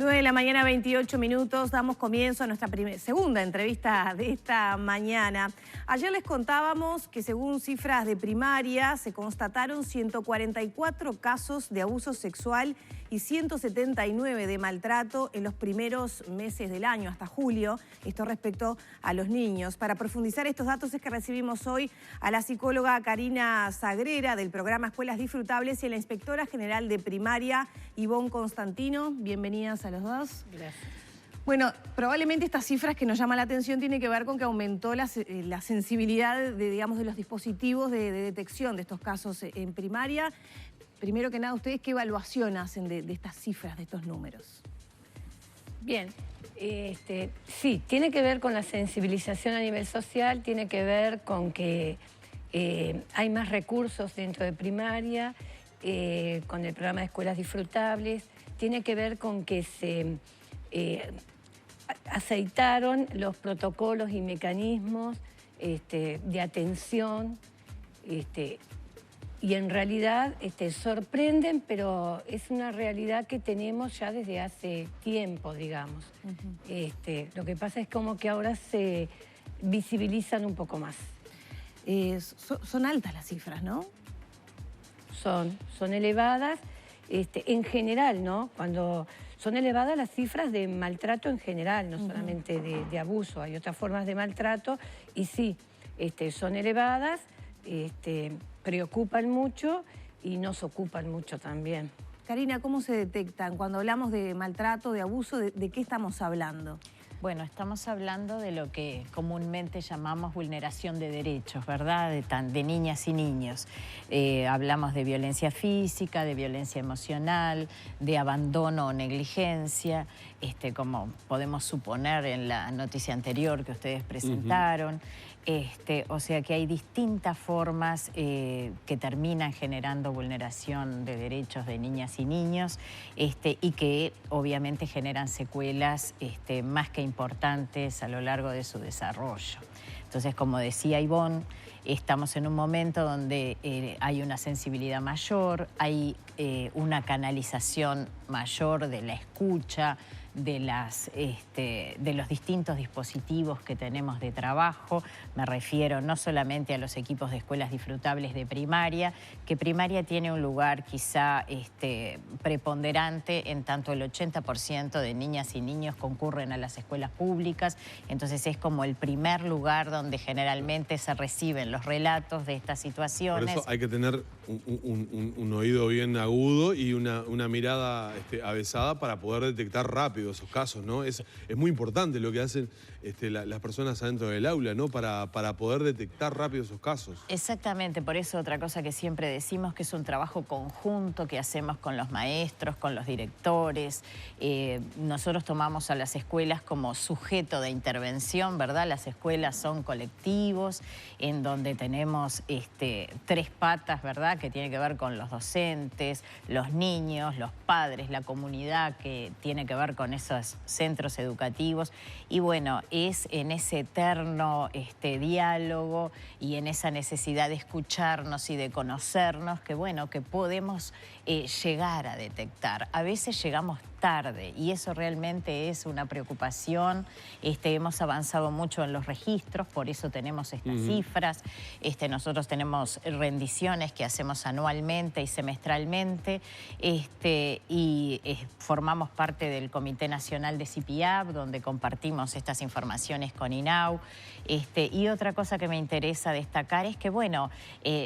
9 de la mañana, 28 minutos. Damos comienzo a nuestra segunda entrevista de esta mañana. Ayer les contábamos que según cifras de primaria se constataron 144 casos de abuso sexual y 179 de maltrato en los primeros meses del año, hasta julio. Esto respecto a los niños. Para profundizar estos datos es que recibimos hoy a la psicóloga Karina Sagrera del programa Escuelas Disfrutables y a la inspectora general de primaria, Ivonne Constantino. Bienvenidas a los dos. Gracias. Bueno, probablemente estas cifras que nos llaman la atención tienen que ver con que aumentó la sensibilidad de los dispositivos de detección de estos casos en primaria. Primero que nada, ¿ustedes qué evaluación hacen de estas cifras, de estos números? Bien, sí, tiene que ver con la sensibilización a nivel social, tiene que ver con que hay más recursos dentro de primaria, con el programa de Escuelas Disfrutables, tiene que ver con que se aceitaron los protocolos y mecanismos de atención, y en realidad sorprenden, pero es una realidad que tenemos ya desde hace tiempo, digamos. Lo que pasa es como que ahora se visibilizan un poco más. Son altas las cifras, ¿no? Son elevadas, en general, ¿no? Cuando son elevadas las cifras de maltrato en general, no solamente de abuso, hay otras formas de maltrato, y sí, son elevadas, preocupan mucho y nos ocupan mucho también. Karina, ¿cómo se detectan? Cuando hablamos de maltrato, de abuso, ¿de qué estamos hablando? Bueno, estamos hablando de lo que comúnmente llamamos vulneración de derechos, ¿verdad? De niñas y niños. Hablamos de violencia física, de violencia emocional, de abandono o negligencia, como podemos suponer en la noticia anterior que ustedes presentaron. O sea que hay distintas formas que terminan generando vulneración de derechos de niñas y niños y que obviamente generan secuelas más que importantes a lo largo de su desarrollo. Entonces, como decía Ivonne, estamos en un momento donde hay una sensibilidad mayor, hay una canalización mayor de la escucha, de los distintos dispositivos que tenemos de trabajo. Me refiero no solamente a los equipos de escuelas disfrutables de primaria, que primaria tiene un lugar quizá preponderante, en tanto el 80% de niñas y niños concurren a las escuelas públicas, entonces es como el primer lugar donde generalmente se reciben los relatos de estas situaciones. Por eso hay que tener un oído bien agudo y una mirada avesada para poder detectar rápido esos casos, ¿no? Es muy importante lo que hacen las personas adentro del aula, ¿no? Para poder detectar rápido esos casos. Exactamente, por eso otra cosa que siempre decimos que es un trabajo conjunto que hacemos con los maestros, con los directores. Nosotros tomamos a las escuelas como sujeto de intervención, ¿verdad? Las escuelas son colectivos en donde tenemos tres patas, ¿verdad? Que tiene que ver con los docentes, los niños, los padres, la comunidad que tiene que ver con esos centros educativos. Y bueno, es en ese eterno diálogo y en esa necesidad de escucharnos y de conocernos que, bueno, que podemos llegar a detectar. A veces llegamos tarde y eso realmente es una preocupación. Hemos avanzado mucho en los registros, por eso tenemos estas cifras. Nosotros tenemos rendiciones que hacemos anualmente y semestralmente y formamos parte del Comité Nacional de CPIAP, donde compartimos estas informaciones con INAU. Y otra cosa que me interesa destacar es que, bueno,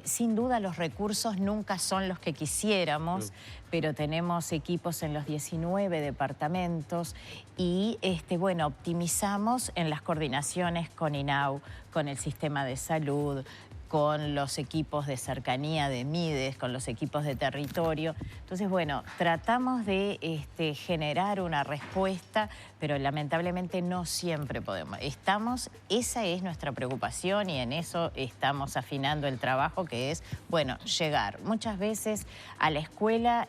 sin duda los recursos nunca son los que quisiéramos, pero tenemos equipos en los 19 departamentos y, bueno, optimizamos en las coordinaciones con INAU, con el sistema de salud, con los equipos de cercanía de MIDES, con los equipos de territorio. Entonces, bueno, tratamos de generar una respuesta, pero lamentablemente no siempre podemos. Esa es nuestra preocupación y en eso estamos afinando el trabajo, que es, bueno, llegar. Muchas veces a la escuela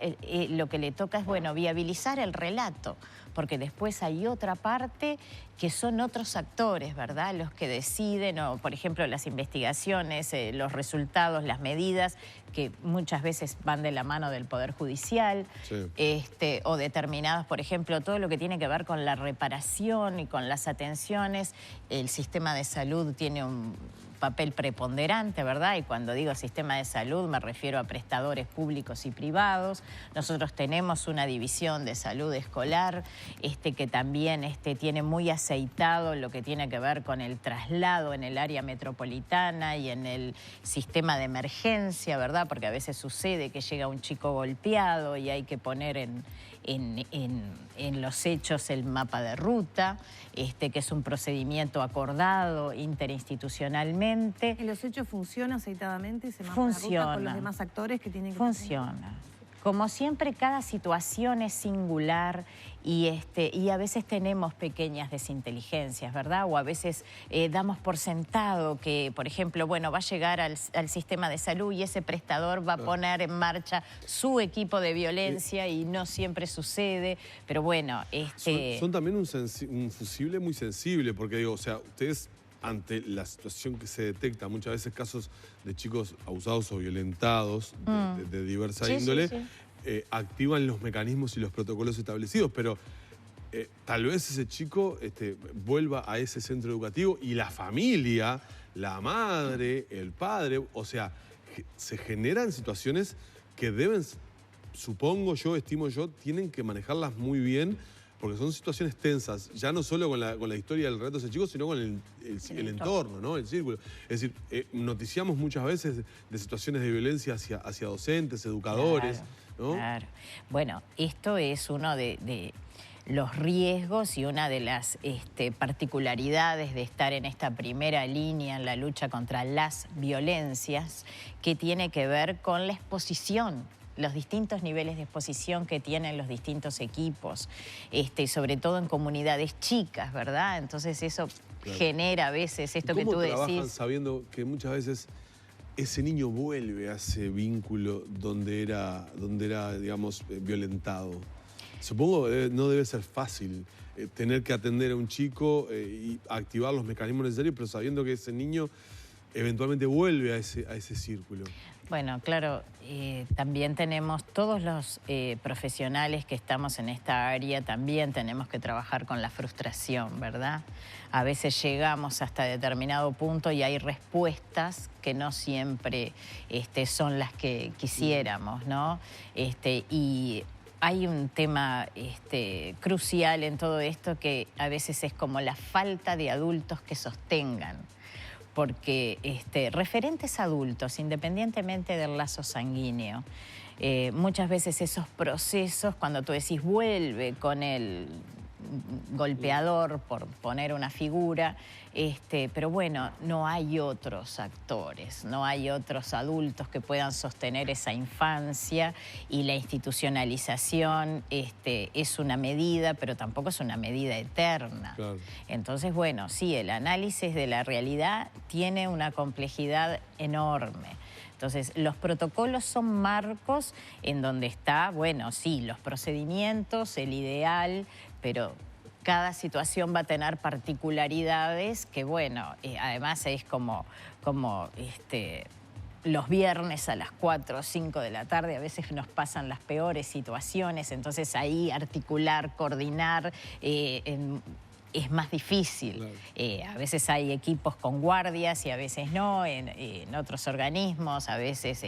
lo que le toca es, bueno, viabilizar el relato, porque después hay otra parte que son otros actores, ¿verdad? Los que deciden, o por ejemplo las investigaciones, los resultados, las medidas, que muchas veces van de la mano del Poder Judicial, sí. O determinadas, por ejemplo, todo lo que tiene que ver con la reparación y con las atenciones. El sistema de salud tiene un papel preponderante, ¿verdad? Y cuando digo sistema de salud me refiero a prestadores públicos y privados. Nosotros tenemos una división de salud escolar que también tiene muy aceitado lo que tiene que ver con el traslado en el área metropolitana y en el sistema de emergencia, ¿verdad? Porque a veces sucede que llega un chico golpeado y hay que poner en los hechos el mapa de ruta, que es un procedimiento acordado interinstitucionalmente. ¿En los hechos funciona aceitadamente ese mapa de ruta con los demás actores que tienen que funciona. Como siempre, cada situación es singular y a veces tenemos pequeñas desinteligencias, ¿verdad? O a veces damos por sentado que, por ejemplo, bueno, va a llegar al sistema de salud y ese prestador va a poner en marcha su equipo de violencia y no siempre sucede, pero bueno... Son también un fusible muy sensible, porque digo, o sea, ustedes... ante la situación que se detecta, muchas veces casos de chicos abusados o violentados de diversa índole, activan los mecanismos y los protocolos establecidos, pero tal vez ese chico vuelva a ese centro educativo y la familia, la madre, el padre, o sea, se generan situaciones que deben, supongo yo, estimo yo, tienen que manejarlas muy bien, porque son situaciones tensas, ya no solo con la historia del relato de ese chico, sino con el entorno, ¿no? El círculo. Es decir, noticiamos muchas veces de situaciones de violencia hacia docentes, educadores, claro, ¿no? Claro. Bueno, esto es uno de los riesgos y una de las particularidades de estar en esta primera línea en la lucha contra las violencias, que tiene que ver con la exposición, los distintos niveles de exposición que tienen los distintos equipos, sobre todo en comunidades chicas, ¿verdad? Entonces eso genera a veces esto que tú decís. ¿Cómo trabajan sabiendo que muchas veces ese niño vuelve a ese vínculo donde era digamos, violentado? Supongo que no debe ser fácil tener que atender a un chico y activar los mecanismos necesarios, pero sabiendo que ese niño eventualmente vuelve a ese círculo. Bueno, claro, también tenemos todos los profesionales que estamos en esta área, también tenemos que trabajar con la frustración, ¿verdad? A veces llegamos hasta determinado punto y hay respuestas que no siempre son las que quisiéramos, ¿no? Y hay un tema crucial en todo esto que a veces es como la falta de adultos que sostengan. Porque referentes adultos, independientemente del lazo sanguíneo, muchas veces esos procesos, cuando tú decís vuelve con el golpeador, por poner una figura, pero bueno, no hay otros actores, no hay otros adultos que puedan sostener esa infancia y la institucionalización es una medida, pero tampoco es una medida eterna. Claro. Entonces, bueno, sí, el análisis de la realidad tiene una complejidad enorme. Entonces, los protocolos son marcos en donde está, bueno, sí, los procedimientos, el ideal, pero cada situación va a tener particularidades que, bueno, además es como los viernes a las 4 o 5 de la tarde a veces nos pasan las peores situaciones, entonces ahí articular, coordinar es más difícil. Claro. A veces hay equipos con guardias y a veces no, en otros organismos, a veces,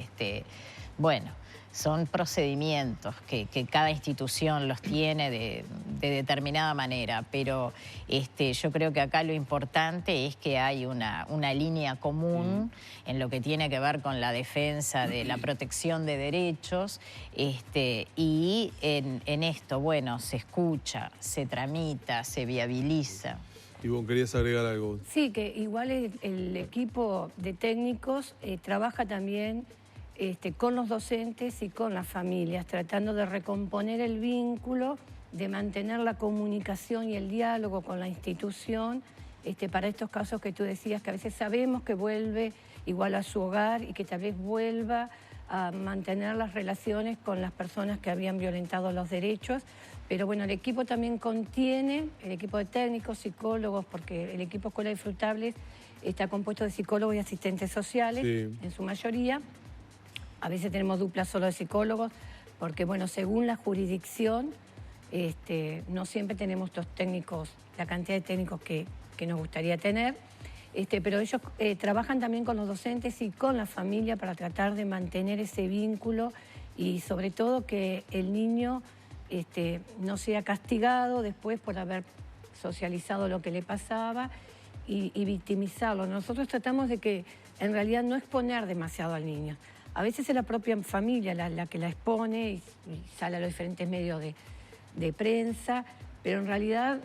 bueno, son procedimientos que cada institución los tiene de determinada manera, pero yo creo que acá lo importante es que hay una línea común en lo que tiene que ver con la defensa de la protección de derechos y en esto, bueno, se escucha, se tramita, se viabiliza. Ivonne, ¿querías agregar algo? Sí, que igual el equipo de técnicos trabaja también con los docentes y con las familias, tratando de recomponer el vínculo, de mantener la comunicación y el diálogo con la institución para estos casos que tú decías, que a veces sabemos que vuelve igual a su hogar y que tal vez vuelva a mantener las relaciones con las personas que habían violentado los derechos. Pero bueno, el equipo también contiene, el equipo de técnicos, psicólogos, porque el equipo Escuela Disfrutables está compuesto de psicólogos y asistentes sociales, en su mayoría. A veces tenemos duplas solo de psicólogos, porque, bueno, según la jurisdicción, no siempre tenemos los técnicos, la cantidad de técnicos que nos gustaría tener, pero ellos trabajan también con los docentes y con la familia para tratar de mantener ese vínculo y sobre todo que el niño no sea castigado después por haber socializado lo que le pasaba y victimizarlo. Nosotros tratamos de que en realidad no exponer demasiado al niño. A veces es la propia familia la que la expone y sale a los diferentes medios de prensa, pero en realidad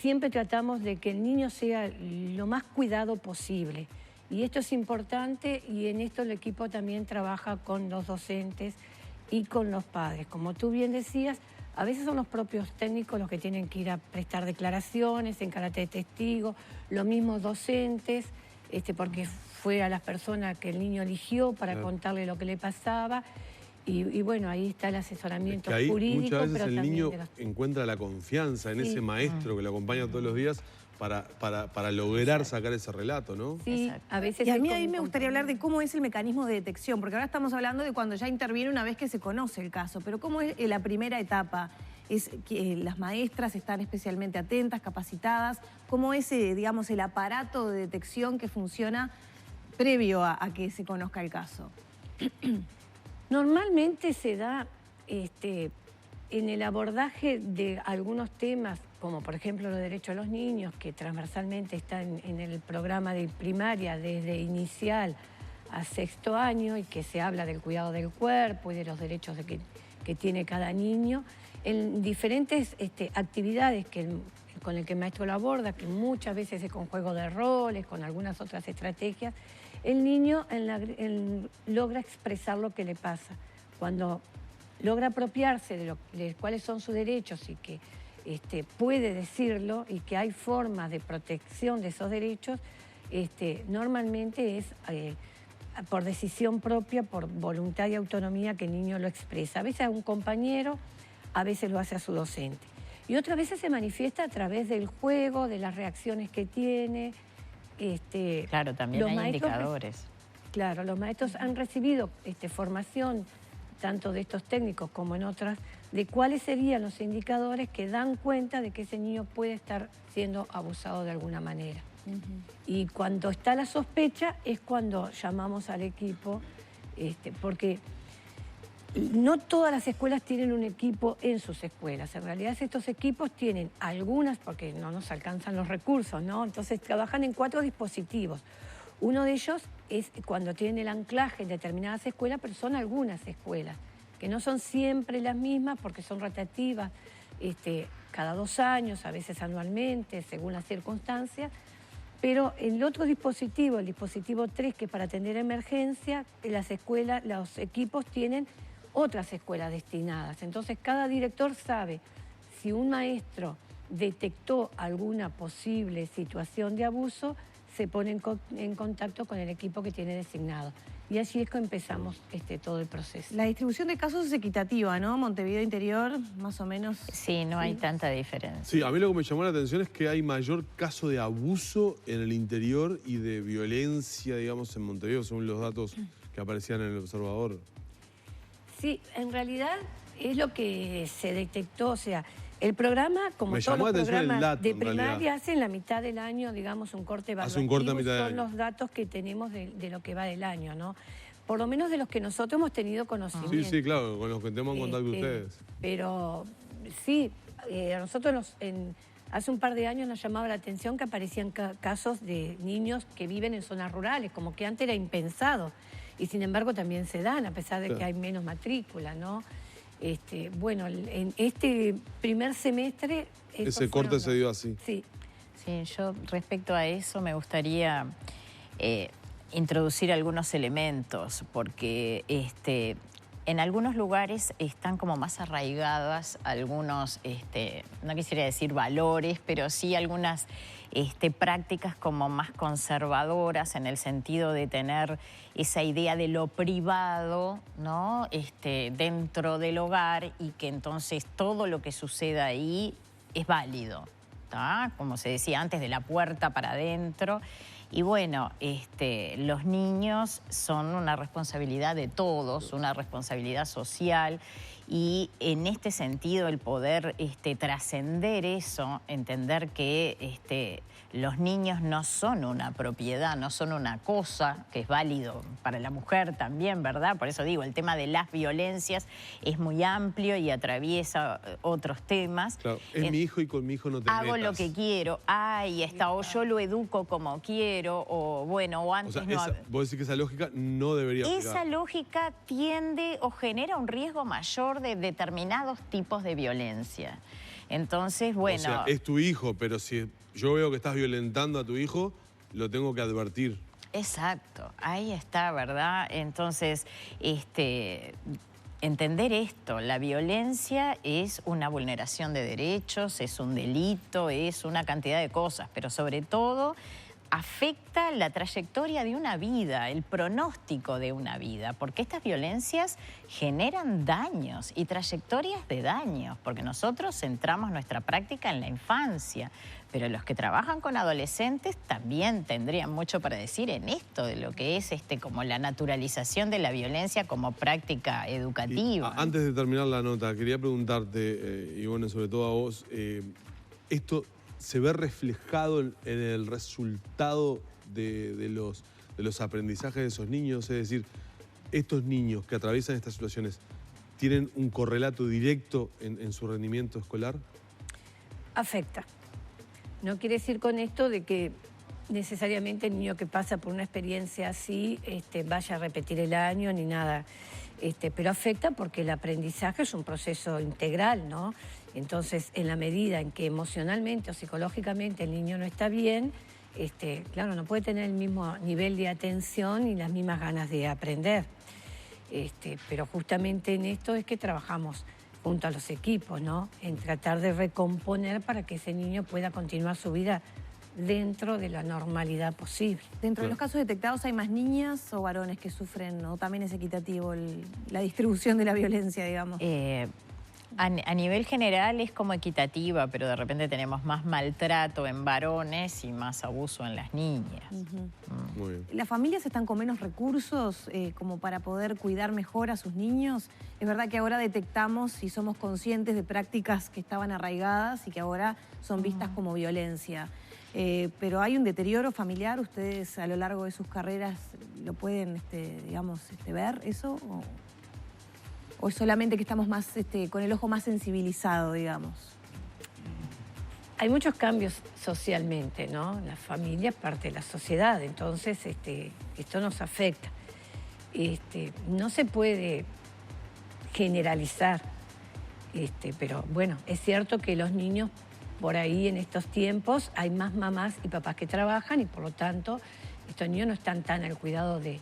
siempre tratamos de que el niño sea lo más cuidado posible. Y esto es importante y en esto el equipo también trabaja con los docentes y con los padres. Como tú bien decías, a veces son los propios técnicos los que tienen que ir a prestar declaraciones en carácter de testigo, los mismos docentes, porque fue a las personas que el niño eligió para contarle lo que le pasaba. Y bueno, ahí está el asesoramiento es que ahí jurídico. Muchas veces pero el también niño encuentra la confianza en ese maestro que lo acompaña todos los días para lograr sacar ese relato, ¿no? Sí, a veces. Y a mí ahí me gustaría hablar de cómo es el mecanismo de detección, porque ahora estamos hablando de cuando ya interviene una vez que se conoce el caso, pero ¿cómo es la primera etapa? ¿Es que las maestras están especialmente atentas, capacitadas? ¿Cómo es, digamos, el aparato de detección que funciona previo a que se conozca el caso? Normalmente se da en el abordaje de algunos temas, como por ejemplo los derechos de los niños, que transversalmente están en el programa de primaria desde inicial a 6º año y que se habla del cuidado del cuerpo y de los derechos que tiene cada niño, en diferentes actividades con el que el maestro lo aborda, que muchas veces es con juego de roles, con algunas otras estrategias, el niño logra expresar lo que le pasa. Cuando logra apropiarse de cuáles son sus derechos y que puede decirlo y que hay formas de protección de esos derechos, normalmente es por decisión propia, por voluntad y autonomía que el niño lo expresa. A veces a un compañero, a veces lo hace a su docente. Y otras veces se manifiesta a través del juego, de las reacciones que tiene. Claro, también hay indicadores. Claro, los maestros han recibido formación, tanto de estos técnicos como en otras, de cuáles serían los indicadores que dan cuenta de que ese niño puede estar siendo abusado de alguna manera. Y cuando está la sospecha es cuando llamamos al equipo, porque no todas las escuelas tienen un equipo en sus escuelas. En realidad estos equipos tienen algunas, porque no nos alcanzan los recursos, ¿no? Entonces trabajan en 4 dispositivos. Uno de ellos es cuando tienen el anclaje en determinadas escuelas, pero son algunas escuelas, que no son siempre las mismas porque son rotativas, cada 2 años, a veces anualmente, según las circunstancias. Pero el otro dispositivo, el dispositivo 3, que es para atender emergencia, las escuelas, los equipos tienen otras escuelas destinadas. Entonces cada director sabe si un maestro detectó alguna posible situación de abuso, se pone en contacto con el equipo que tiene designado. Y así es que empezamos todo el proceso. La distribución de casos es equitativa, ¿no? Montevideo Interior, más o menos. Sí, no hay tanta diferencia. Sí, a mí lo que me llamó la atención es que hay mayor caso de abuso en el interior y de violencia, digamos, en Montevideo, según los datos que aparecían en el observador. Sí, en realidad es lo que se detectó, o sea, el programa, como todos los programas de primaria, hace en la mitad del año, digamos, un corte evaluativo. Hace un corte a mitad del año. Son los datos que tenemos de lo que va del año, ¿no? Por lo menos de los que nosotros hemos tenido conocimiento. Sí, sí, claro, con los que tenemos contacto ustedes. Pero sí, a nosotros hace un par de años nos llamaba la atención que aparecían casos de niños que viven en zonas rurales, como que antes era impensado. Y sin embargo también se dan, a pesar de que hay menos matrícula, ¿no? Bueno, en este primer semestre... Ese corte se dio así. Sí. Sí, yo respecto a eso me gustaría introducir algunos elementos, porque en algunos lugares están como más arraigadas algunos, no quisiera decir valores, pero sí algunas prácticas como más conservadoras en el sentido de tener esa idea de lo privado, ¿no? Dentro del hogar y que entonces todo lo que suceda ahí es válido, ¿tá? Como se decía antes, de la puerta para adentro. Y bueno, los niños son una responsabilidad de todos, una responsabilidad social, y en este sentido el poder trascender eso, entender que los niños no son una propiedad, no son una cosa, que es válido para la mujer también, ¿verdad? Por eso digo, el tema de las violencias es muy amplio y atraviesa otros temas. Claro, es mi hijo y con mi hijo no te metas. Hago lo que quiero, ahí está, o yo lo educo como quiero, o bueno, o antes o sea, vos decís que esa lógica no debería aplicar. Esa lógica tiende o genera un riesgo mayor de determinados tipos de violencia. Entonces, bueno... O sea, es tu hijo, pero si yo veo que estás violentando a tu hijo, lo tengo que advertir. Exacto, ahí está, ¿verdad? Entonces, entender esto, la violencia es una vulneración de derechos, es un delito, es una cantidad de cosas, pero sobre todo afecta la trayectoria de una vida, el pronóstico de una vida, porque estas violencias generan daños y trayectorias de daños, porque nosotros centramos nuestra práctica en la infancia, pero los que trabajan con adolescentes también tendrían mucho para decir en esto, de lo que es como la naturalización de la violencia como práctica educativa. Y, antes de terminar la nota, quería preguntarte, y bueno, sobre todo a vos, esto se ve reflejado en el resultado de los aprendizajes de esos niños, es decir, estos niños que atraviesan estas situaciones, ¿tienen un correlato directo en su rendimiento escolar? Afecta. No quiere decir con esto de que necesariamente el niño que pasa por una experiencia así vaya a repetir el año ni nada. Pero afecta porque el aprendizaje es un proceso integral, ¿no? Entonces, en la medida en que emocionalmente o psicológicamente el niño no está bien, claro, no puede tener el mismo nivel de atención y las mismas ganas de aprender. Pero justamente en esto es que trabajamos junto a los equipos, ¿no? En tratar de recomponer para que ese niño pueda continuar su vida dentro de la normalidad posible. Dentro de los casos detectados, ¿hay más niñas o varones que sufren, o también es equitativo la distribución de la violencia, digamos? A nivel general es como equitativa, pero de repente tenemos más maltrato en varones y más abuso en las niñas. Muy bien. ¿Las familias están con menos recursos como para poder cuidar mejor a sus niños? Es verdad que ahora detectamos y somos conscientes de prácticas que estaban arraigadas y que ahora son vistas como violencia. Pero hay un deterioro familiar. ¿Ustedes a lo largo de sus carreras lo pueden, digamos, ver eso? ¿O es solamente que estamos más con el ojo más sensibilizado, digamos? Hay muchos cambios socialmente, ¿no? La familia es parte de la sociedad, entonces esto nos afecta. No se puede generalizar, pero bueno, es cierto que los niños por ahí en estos tiempos hay más mamás y papás que trabajan y por lo tanto estos niños no están tan al cuidado de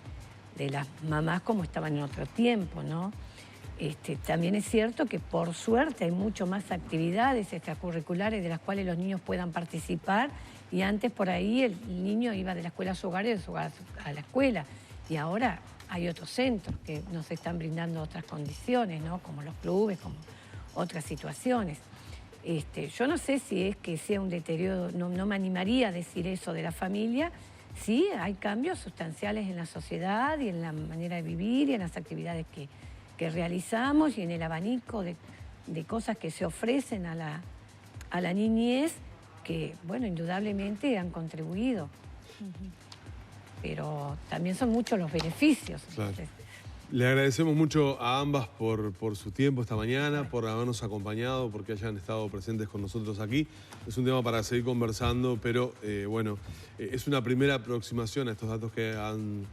las mamás como estaban en otro tiempo, ¿no? También es cierto que por suerte hay mucho más actividades extracurriculares de las cuales los niños puedan participar y antes por ahí el niño iba de la escuela a su hogar y de su hogar a la escuela y ahora hay otros centros que nos están brindando otras condiciones, ¿no? Como los clubes, como otras situaciones. Yo no sé si es que sea un deterioro, no me animaría a decir eso de la familia. Sí, hay cambios sustanciales en la sociedad y en la manera de vivir y en las actividades que realizamos y en el abanico de cosas que se ofrecen a la niñez que, bueno, indudablemente han contribuido. Pero también son muchos los beneficios. Claro. Entonces, le agradecemos mucho a ambas por su tiempo esta mañana, por habernos acompañado, porque hayan estado presentes con nosotros aquí. Es un tema para seguir conversando, pero bueno, es una primera aproximación a estos datos que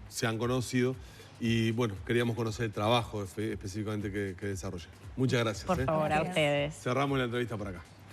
se han conocido y bueno, queríamos conocer el trabajo específicamente que desarrolla. Muchas gracias. Por favor, a ustedes. Cerramos la entrevista por acá.